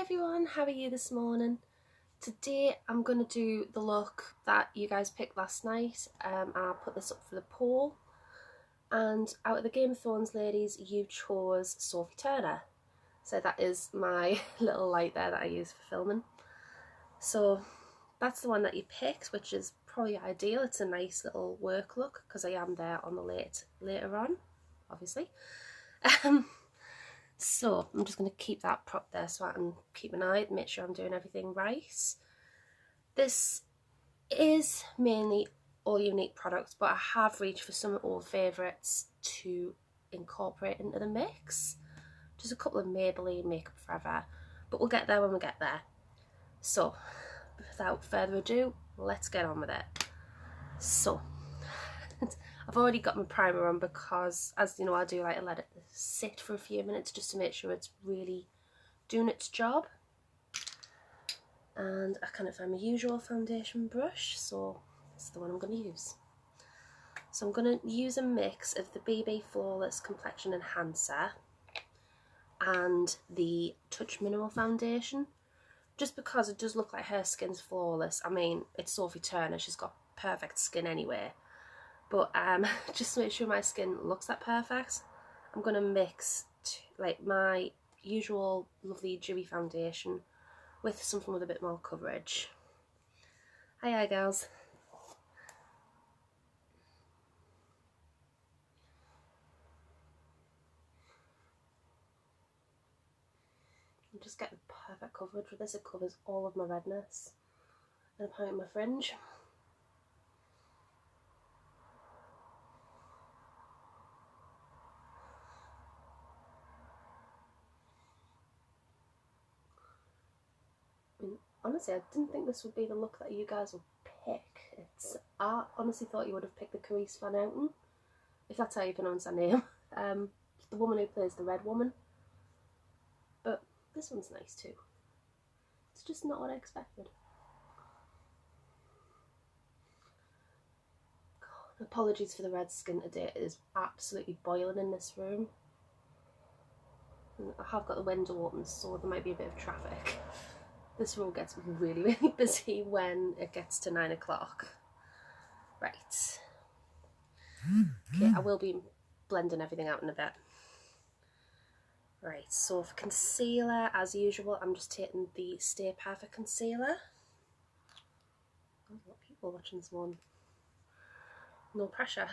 everyone, how are you this morning? Today I'm going to do the look that you guys picked last night. I'll put this up for the poll, and out of the Game of Thrones ladies you chose Sophie Turner, so that is my little light there that I use for filming. So that's the one that you picked, which is probably ideal. It's a nice little work look because I am there on the later on, obviously. So I'm just going to keep that prop there so I can keep an eye, make sure I'm doing everything right. This is mainly all Younique products, but I have reached for some old favourites to incorporate into the mix. Just a couple of Maybelline Makeup Forever, but we'll get there when we get there. So without further ado, let's get on with it. So I've already got my primer on because, as you know, I do like to let it sit for a few minutes just to make sure it's really doing its job. And I kind of find my usual foundation brush, so it's the one I'm going to use. So I'm going to use a mix of the BB Flawless Complexion Enhancer and the Touch Minimal Foundation, just because it does look like her skin's flawless. I mean, it's Sophie Turner, she's got perfect skin anyway. But just to make sure my skin looks that perfect, I'm going to mix like my usual lovely dewy foundation with something with a bit more coverage. Hi girls. I'm just getting perfect coverage with this. It covers all of my redness and apparently my fringe. Honestly, I didn't think this would be the look that you guys would pick. I honestly thought you would have picked the Carice Van Houten, if that's how you pronounce her name. The woman who plays the Red Woman. But this one's nice too. It's just not what I expected. God, apologies for the red skin today. It is absolutely boiling in this room. And I have got the window open, so there might be a bit of traffic. This road gets really, really busy when it gets to 9 o'clock. Right. Okay, I will be blending everything out in a bit. Right, so for concealer, as usual, I'm just taking the Stay Perfect concealer. Oh, a lot of people watching this one. No pressure.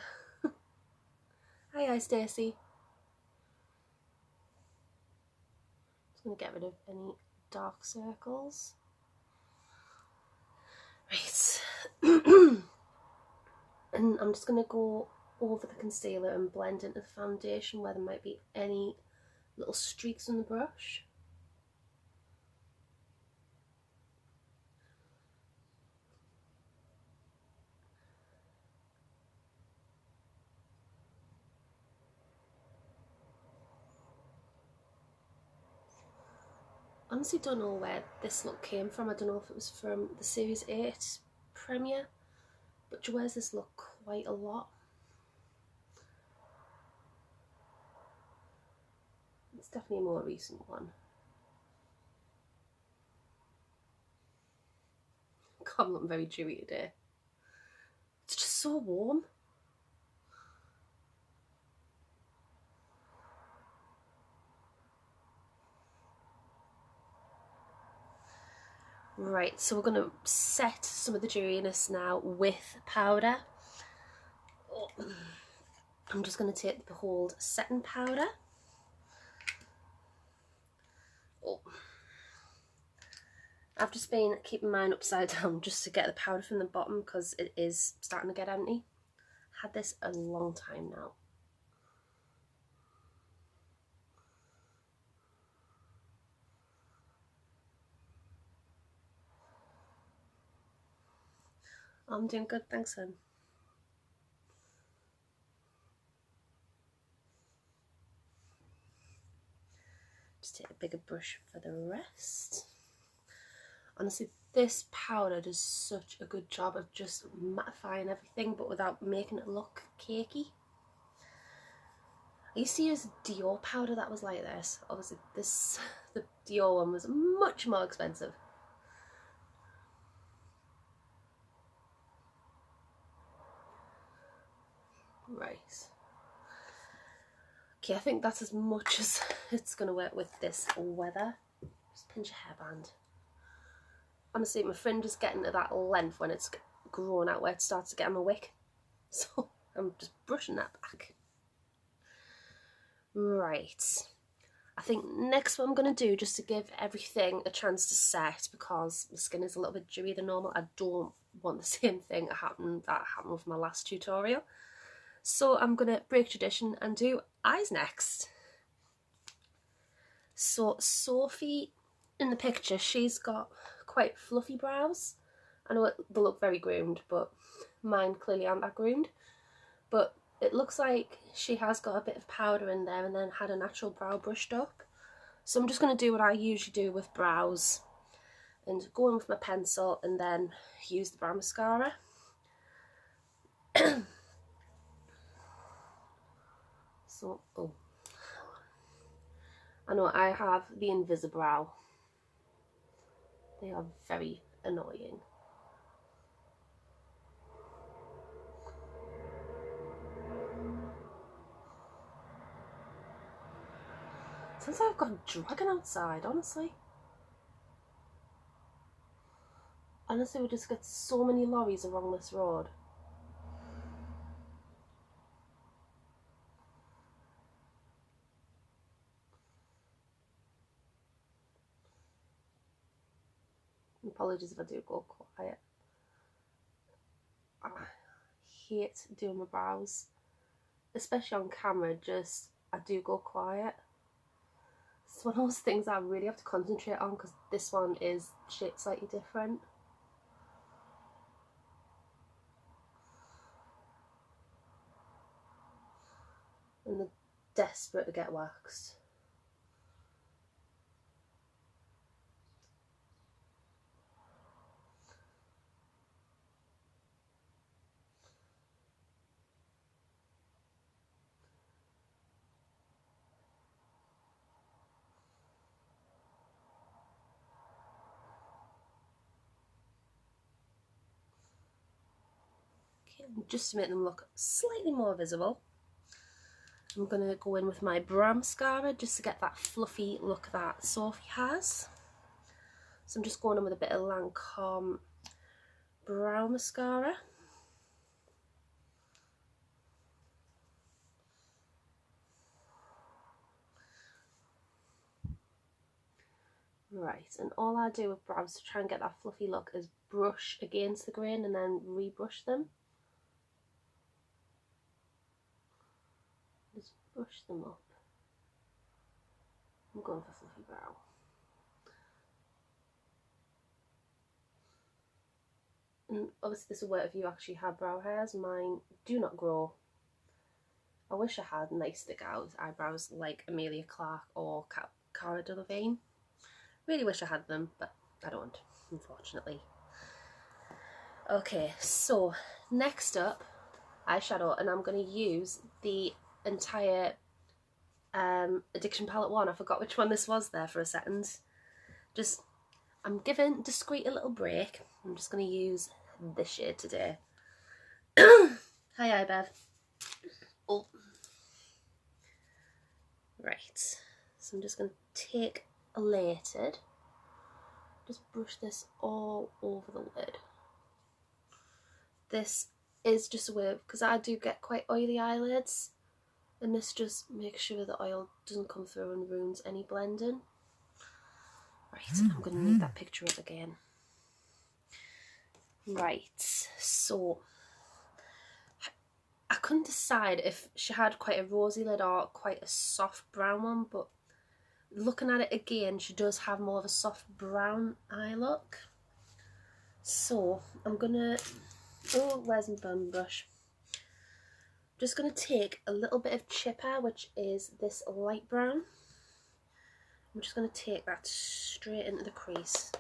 Hi, Stacey. Just going to get rid of any dark circles. Right. And I'm just going to go over the concealer and blend into the foundation where there might be any little streaks on the brush. Honestly don't know where this look came from. I don't know if it was from the Series 8 premiere, but she wears this look quite a lot. It's definitely a more recent one. God, I'm looking very dewy today. It's just so warm. Right, so we're going to set some of the dewiness now with powder. I'm just going to take the Behold setting powder. I've just been keeping mine upside down just to get the powder from the bottom because it is starting to get empty. Had this a long time now. I'm doing good, thanks, hon. Just take a bigger brush for the rest. Honestly, this powder does such a good job of just mattifying everything, but without making it look cakey. I used to use Dior powder that was like this. Obviously the Dior one was much more expensive. Right. Okay, I think that's as much as it's going to work with this weather. Just pinch a hairband. Honestly, my fringe is getting to that length when it's grown out where it starts to get on my wick. So I'm just brushing that back. Right. I think next what I'm going to do, just to give everything a chance to set, because my skin is a little bit dewier than normal, I don't want the same thing that happened with my last tutorial. So I'm going to break tradition and do eyes next. So Sophie in the picture, she's got quite fluffy brows. I know they look very groomed, but mine clearly aren't that groomed. But it looks like she has got a bit of powder in there and then had a natural brow brushed up. So I'm just going to do what I usually do with brows and go in with my pencil and then use the brow mascara. So, oh, I know I have the Invisibrow. They are very annoying. Sounds like I've got a dragon outside, honestly. Honestly, we just get so many lorries along this road. Apologies if I do go quiet. I hate doing my brows, especially on camera. I do go quiet. It's one of those things I really have to concentrate on because this one is shaped slightly different. And they're desperate to get waxed. Just to make them look slightly more visible, I'm going to go in with my brow mascara just to get that fluffy look that Sophie has. So I'm just going in with a bit of Lancome brow mascara. Right, and all I do with brows to try and get that fluffy look is brush against the grain and then rebrush them. Just brush them up. I'm going for fluffy brow. And obviously this will work if you actually have brow hairs. Mine do not grow. I wish I had nice thick eyebrows like Amelia Clark or Cara Delevingne. Really wish I had them, but I don't, unfortunately. Okay, so next up, eyeshadow, and I'm going to use the entire Addiction Palette one. I forgot which one this was there for a second. I'm giving Discreet a little break. I'm just going to use this shade today. Hi, Bev. Oh. Right, so I'm just going to take Elated, just brush this all over the lid. This is just a way, because I do get quite oily eyelids, and this just makes sure the oil doesn't come through and ruins any blending. Right, I'm going to need that picture up again. Right, so I couldn't decide if she had quite a rosy lid or quite a soft brown one, but looking at it again, she does have more of a soft brown eye look. So I'm gonna, oh, where's my bun brush? Just gonna take a little bit of chipper, which is this light brown. I'm just gonna take that straight into the crease.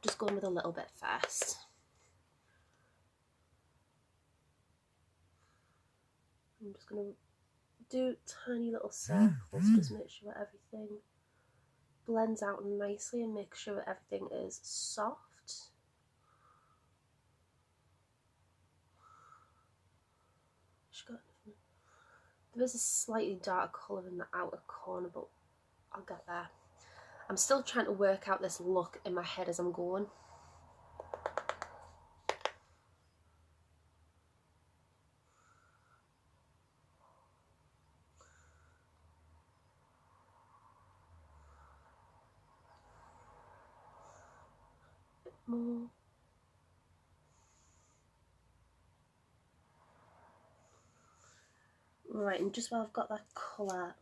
Just going with a little bit first. I'm just gonna do tiny little circles, just make sure everything blends out nicely and make sure everything is soft. There is a slightly darker colour in the outer corner, but I'll get there. I'm still trying to work out this look in my head as I'm going. A bit more. Right, and just while I've got that colour,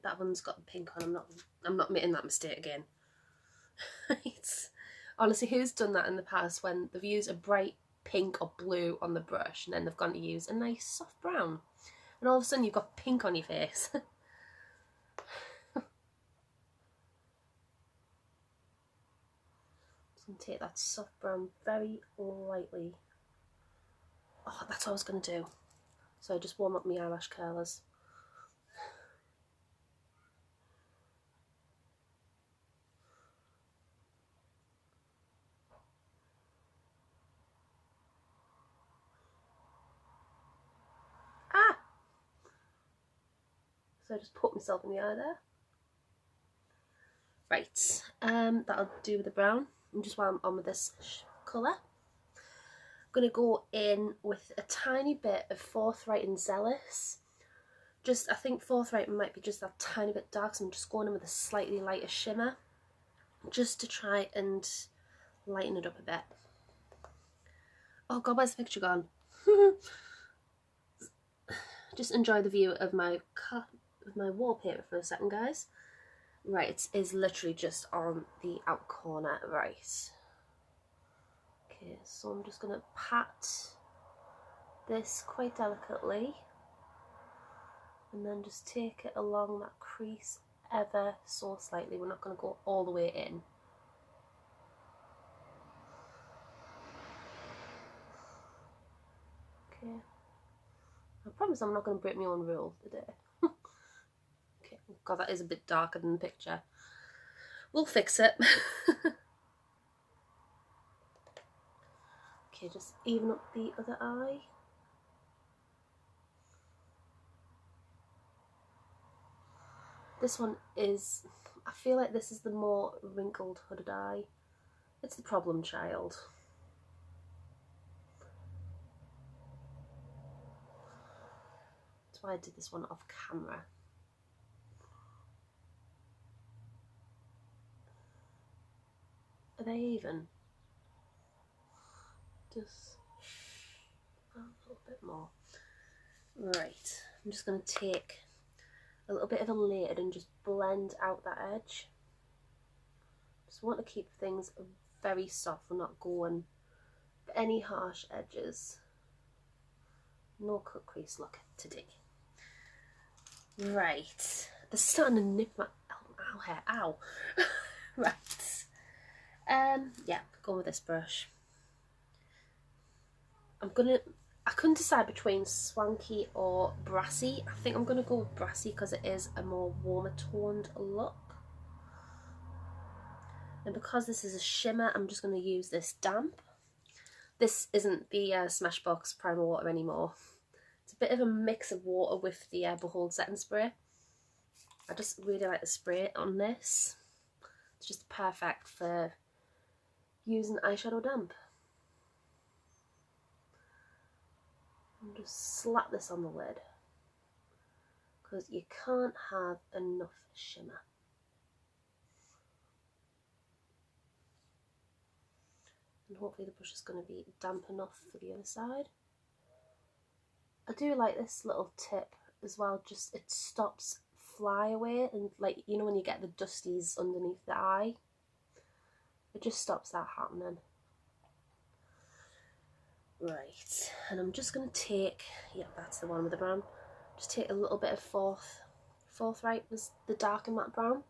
that one's got the pink on. I'm not making that mistake again. Honestly, who's done that in the past when they've used a bright pink or blue on the brush and then they've gone to use a nice soft brown, and all of a sudden you've got pink on your face. Just gonna take that soft brown very lightly. Oh, that's what I was gonna do. So I just warm up my eyelash curlers. Ah! So I just put myself in the eye there. Right, that'll do with the brown. And just while I'm on with this colour, I'm going to go in with a tiny bit of Forthright and Zealous. I think Forthright might be just that tiny bit dark, so I'm just going in with a slightly lighter shimmer, just to try and lighten it up a bit. Oh god, where's the picture gone? Just enjoy the view of my wallpaper for a second, guys. Right, it is literally just on the out corner. Right. Okay, so I'm just going to pat this quite delicately and then just take it along that crease ever so slightly. We're not going to go all the way in. Okay. I promise I'm not going to break my own rule today. Okay, god, that is a bit darker than the picture. We'll fix it. Okay, just even up the other eye. This one is, I feel like this is the more wrinkled hooded eye. It's the problem child. That's why I did this one off camera. Are they even? Just a little bit more. Right, I'm just going to take a little bit of a lid and just blend out that edge. Just want to keep things very soft. We're not going for any harsh edges. No cut crease look today. Right, they're starting to nip my ow hair. Ow. Right. Yeah, go with this brush. I couldn't decide between swanky or brassy. I think I'm gonna go with brassy because it is a more warmer toned look. And because this is a shimmer, I'm just gonna use this damp. This isn't the Smashbox Primer Water anymore. It's a bit of a mix of water with the Behold setting spray. I just really like the spray on this. It's just perfect for using eyeshadow damp. And just slap this on the lid because you can't have enough shimmer. And hopefully the brush is going to be damp enough for the other side. I do like this little tip as well, just it stops flyaway and, like, you know when you get the dusties underneath the eye, it just stops that happening. Right, and I'm just going to take, yeah, that's the one with the brown, just take a little bit of Forthright, was the dark and matte brown.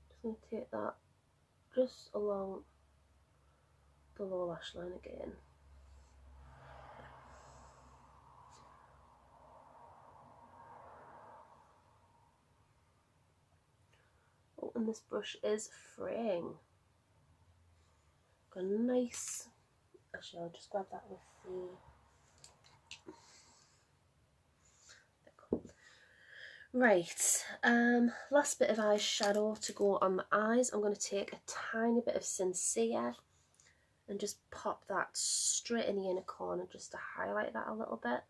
Just going to take that just along the lower lash line again. and this brush is fraying. Got a nice, actually I'll just grab that with the, right, last bit of eyeshadow to go on the eyes. I'm going to take a tiny bit of Sincere and just pop that straight in the inner corner just to highlight that a little bit.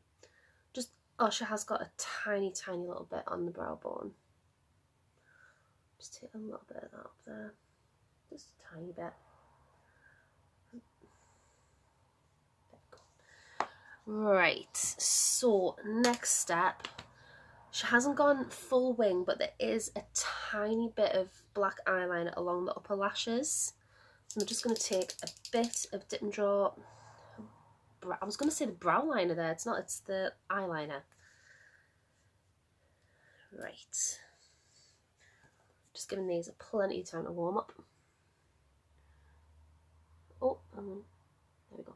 Just, oh, she has got a tiny little bit on the brow bone. Just take a little bit of that up there, just a tiny bit. Right, so next step, she hasn't gone full wing, but there is a tiny bit of black eyeliner along the upper lashes. So I'm just going to take a bit of Dip and Draw, I was going to say the brow liner there, it's not, it's the eyeliner. Right, just giving these plenty of time to warm up. Oh, there we go.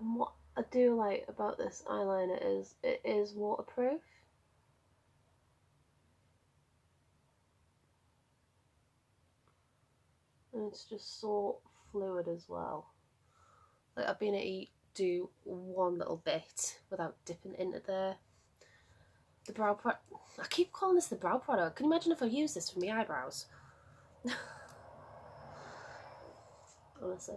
And what I do like about this eyeliner is it is waterproof. And it's just so fluid as well. Like, I've been able to do one little bit without dipping into the brow product. I keep calling this the brow product. Can you imagine if I use this for my eyebrows? Honestly.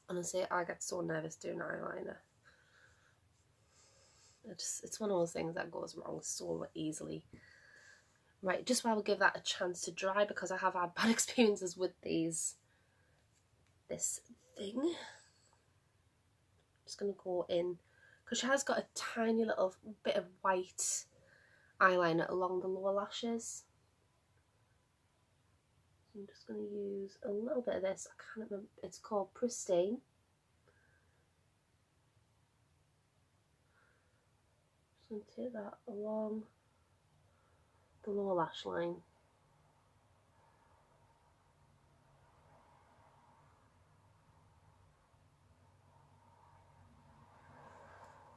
Honestly, I get so nervous doing eyeliner. It's one of those things that goes wrong so easily. Right, just while we give that a chance to dry, because I have had bad experiences with this thing. Just going to go in, because she has got a tiny little bit of white eyeliner along the lower lashes. So I'm just going to use a little bit of this. I can't remember, it's called Pristine. Just going to take that along the lower lash line.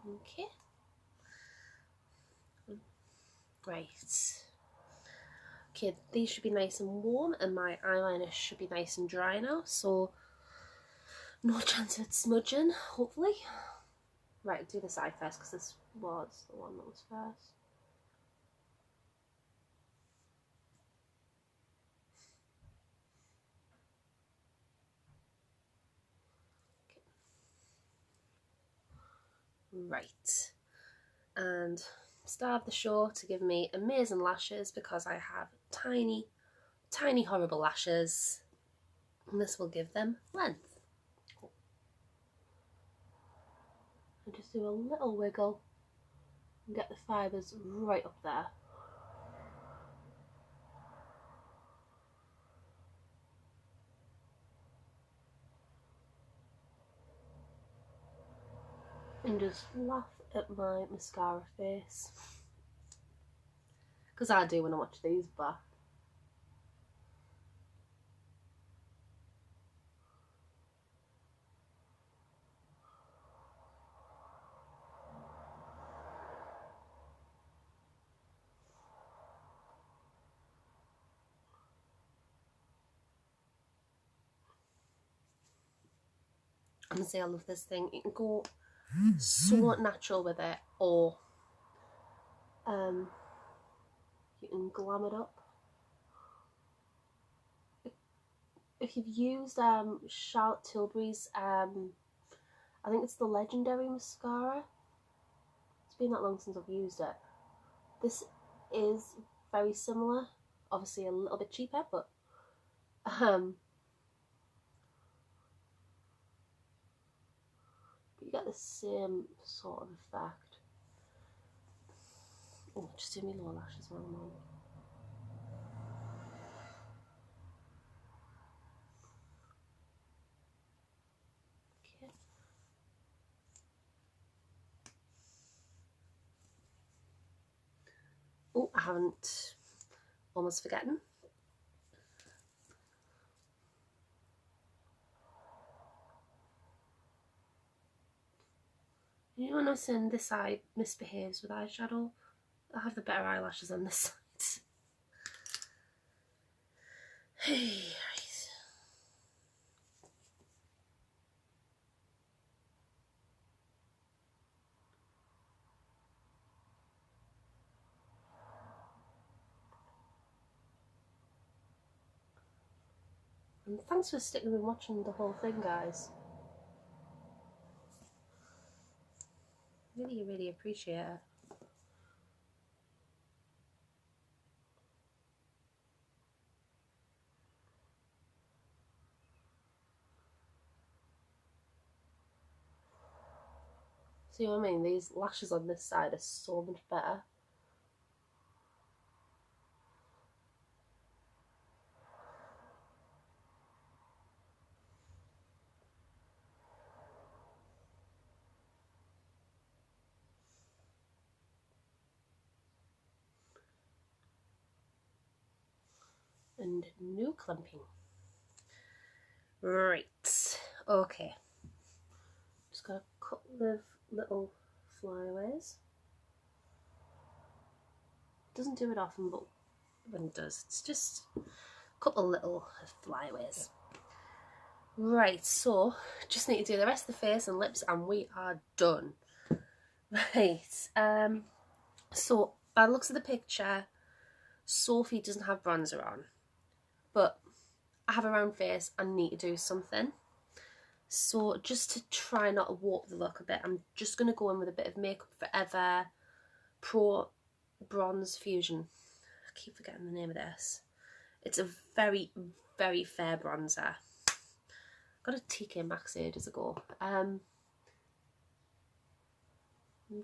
Okay. Right. Okay, these should be nice and warm and my eyeliner should be nice and dry now, so no chance of it smudging, hopefully. Right, do this eye first because this was the one that was first. Okay. Right, and star of the show to give me amazing lashes, because I have tiny horrible lashes, and this will give them length. And just do a little wiggle and get the fibres right up there. And just laugh at my mascara face, because I do when I watch these back. Honestly, I love this thing. You can go so natural with it, or you can glam it up. If you've used Charlotte Tilbury's, I think it's the Legendary mascara. It's been that long since I've used it. This is very similar, obviously a little bit cheaper, but you get the same sort of effect. Oh, just do me lower lashes while I'm on. Okay. Oh, I haven't, almost forgotten. You know when I'm saying this eye misbehaves with eyeshadow? I have the better eyelashes on this side. Hey, right. And thanks for sticking and watching the whole thing, guys. Really, really appreciate it. See what I mean? These lashes on this side are so much better. And no clumping. Right, okay. Just got a couple of little flyaways. Doesn't do it often, but when it does, it's just a couple little flyaways. Right, so just need to do the rest of the face and lips and we are done. Right, so by the looks of the picture, Sophie doesn't have bronzer on, but I have a round face and need to do something. So just to try not to warp the look a bit, I'm just going to go in with a bit of Makeup Forever Pro Bronze Fusion. I keep forgetting the name of this. It's a very, very fair bronzer. Got a TK Maxx ages ago. I'm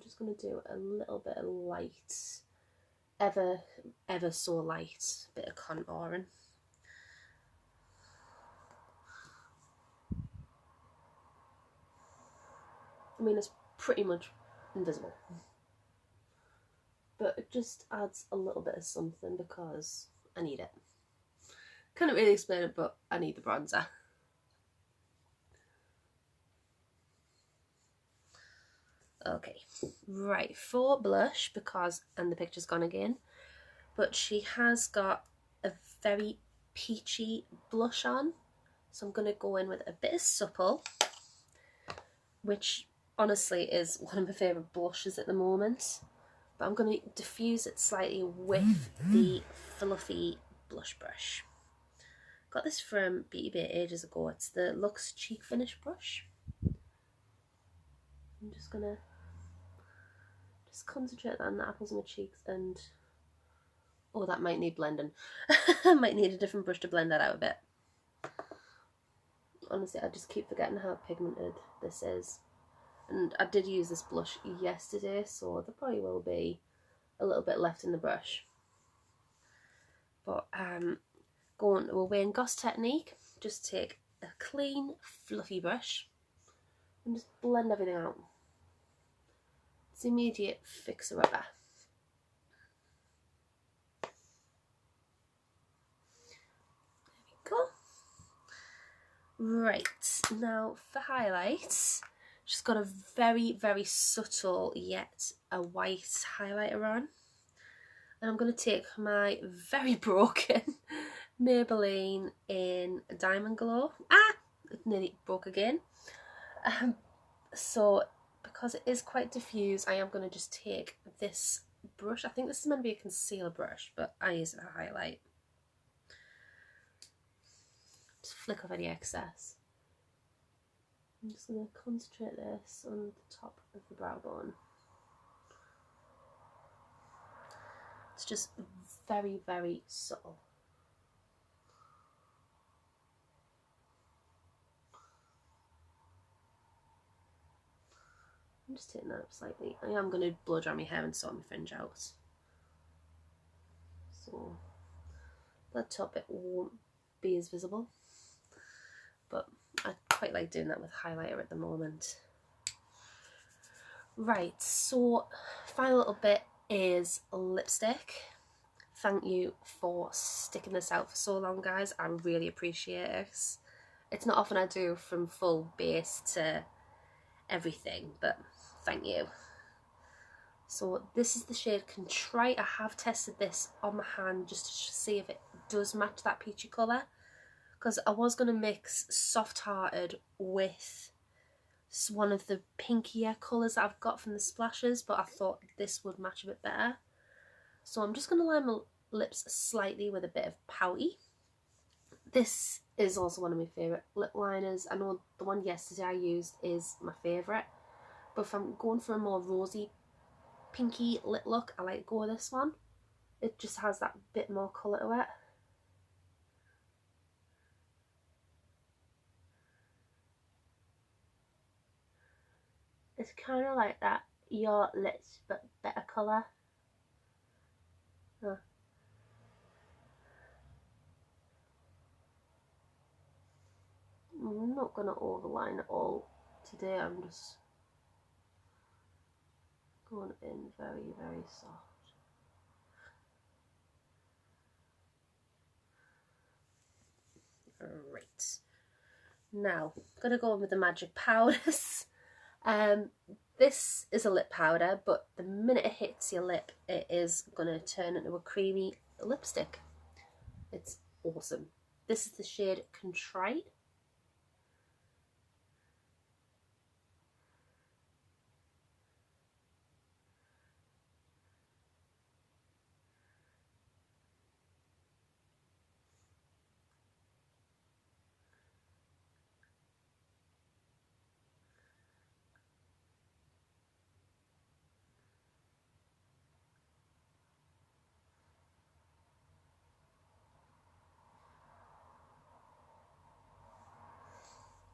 just going to do a little bit of light, ever so light bit of contouring. I mean, it's pretty much invisible, but it just adds a little bit of something because I need it. Can't really explain it, but I need the bronzer. Okay, right, for blush, because, and the picture's gone again, but she has got a very peachy blush on, so I'm going to go in with a bit of Supple, which honestly is one of my favourite blushes at the moment, but I'm going to diffuse it slightly with the fluffy blush brush. Got this from Beauty Bay ages ago. It's the Luxe Cheek Finish brush. I'm just going to concentrate on the apples of my cheeks and... oh, that might need blending. I might need a different brush to blend that out a bit. Honestly, I just keep forgetting how pigmented this is. And I did use this blush yesterday, so there probably will be a little bit left in the brush. But we'll Wayne Goss technique. Just take a clean, fluffy brush and just blend everything out. It's immediate fixer-upper. There we go. Right, now for highlights, just got a very, very subtle yet a white highlighter on. And I'm going to take my very broken Maybelline in Diamond Glow. Ah! It nearly broke again. So, because it is quite diffuse, I am going to just take this brush. I think this is meant to be a concealer brush, but I use it to highlight. Just flick off any excess. I'm just going to concentrate this on the top of the brow bone. It's just very, very subtle. I'm just taking that up slightly. I am going to blow dry my hair and sort my fringe out. So that top bit won't be as visible. But I quite like doing that with highlighter at the moment. Right, so final little bit is lipstick. Thank you for sticking this out for so long, guys. I really appreciate it. It's not often I do from full base to everything, but thank you. So this is the shade Contrite. I have tested this on my hand just to see if it does match that peachy colour, because I was going to mix Soft Hearted with one of the pinkier colours that I've got from the splashes, but I thought this would match a bit better. So I'm just going to line my lips slightly with a bit of pouty. This is also one of my favourite lip liners. I know the one yesterday I used is my favourite, but if I'm going for a more rosy pinky lip look, I like to go with this one. It just has that bit more colour to it. It's kind of like that Your Lips but better colour. I'm not going to overline it all today, I'm just going in very, very soft. Right, now I'm going to go in with the magic powders. This is a lip powder, but the minute it hits your lip, it is going to turn into a creamy lipstick. It's awesome. This is the shade Contrite.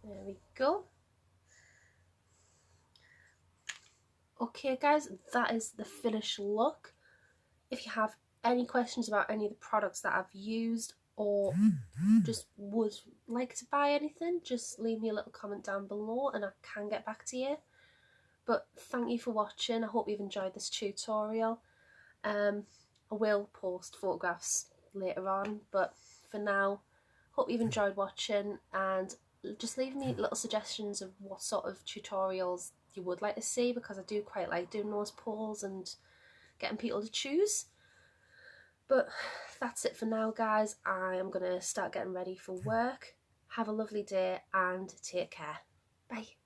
There we go. Okay guys, that is the finished look. If you have any questions about any of the products that I've used, or just would like to buy anything, just leave me a little comment down below and I can get back to you. But thank you for watching. I hope you've enjoyed this tutorial. I will post photographs later on, but for now, hope you've enjoyed watching, and just leave me little suggestions of what sort of tutorials you would like to see, because I do quite like doing those polls and getting people to choose. But that's it for now guys. I am going to start getting ready for work. Have a lovely day and take care. Bye.